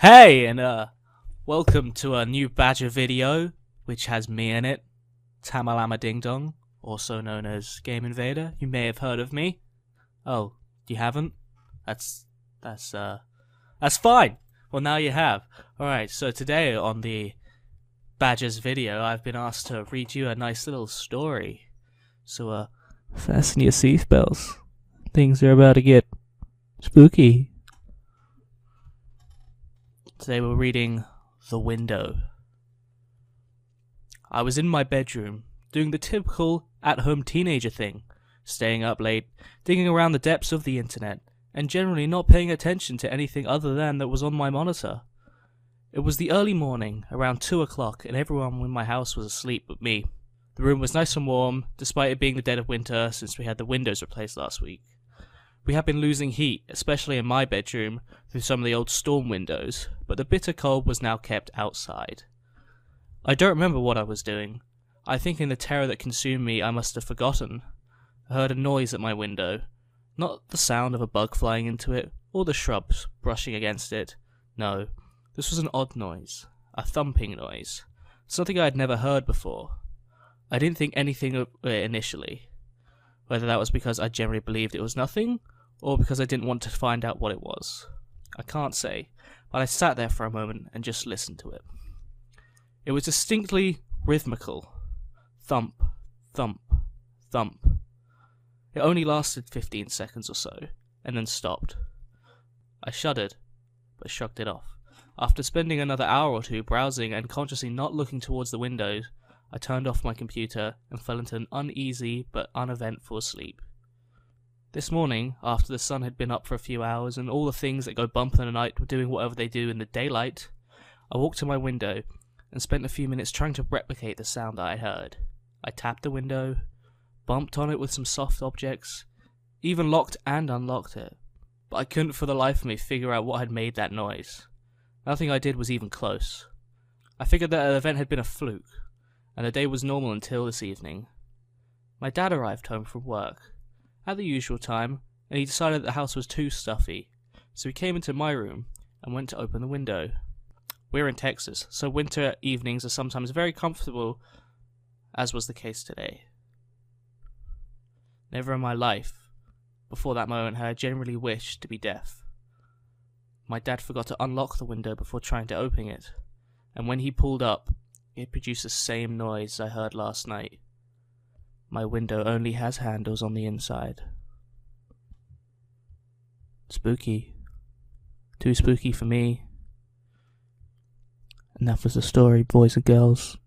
Hey, and welcome to a new Badger video, which has me in it, Tamalama Ding Dong, also known as Game Invader. You may have heard of me. Oh, you haven't? That's fine. Well, now you have. Alright, so today on the Badgers video, I've been asked to read you a nice little story. So, fasten your seatbelts. Things are about to get spooky. Today we're reading The Window. I was in my bedroom, doing the typical at-home teenager thing, staying up late, digging around the depths of the internet, and generally not paying attention to anything other than that was on my monitor. It was the early morning, around 2 o'clock, and everyone in my house was asleep but me. The room was nice and warm, despite it being the dead of winter since we had the windows replaced last week. We had been losing heat, especially in my bedroom, through some of the old storm windows, but the bitter cold was now kept outside. I don't remember what I was doing. I think in the terror that consumed me I must have forgotten. I heard a noise at my window. Not the sound of a bug flying into it, or the shrubs brushing against it. No, this was an odd noise. A thumping noise. Something I had never heard before. I didn't think anything of it initially. Whether that was because I generally believed it was nothing, or because I didn't want to find out what it was. I can't say, but I sat there for a moment and just listened to it. It was distinctly rhythmical. Thump, thump, thump. It only lasted 15 seconds or so, and then stopped. I shuddered, but shrugged it off. After spending another hour or two browsing and consciously not looking towards the windows, I turned off my computer and fell into an uneasy but uneventful sleep. This morning, after the sun had been up for a few hours and all the things that go bump in the night were doing whatever they do in the daylight, I walked to my window and spent a few minutes trying to replicate the sound that I heard. I tapped the window, bumped on it with some soft objects, even locked and unlocked it, but I couldn't for the life of me figure out what had made that noise. Nothing I did was even close. I figured that the event had been a fluke, and the day was normal until this evening. My dad arrived home from work at the usual time, and he decided that the house was too stuffy, so he came into my room and went to open the window. We're in Texas, so winter evenings are sometimes very comfortable, as was the case today. Never in my life, before that moment, had I genuinely wished to be deaf. My dad forgot to unlock the window before trying to open it, and when he pulled up, it produced the same noise I heard last night. My window only has handles on the inside. Spooky. Too spooky for me. And that was the story, boys and girls.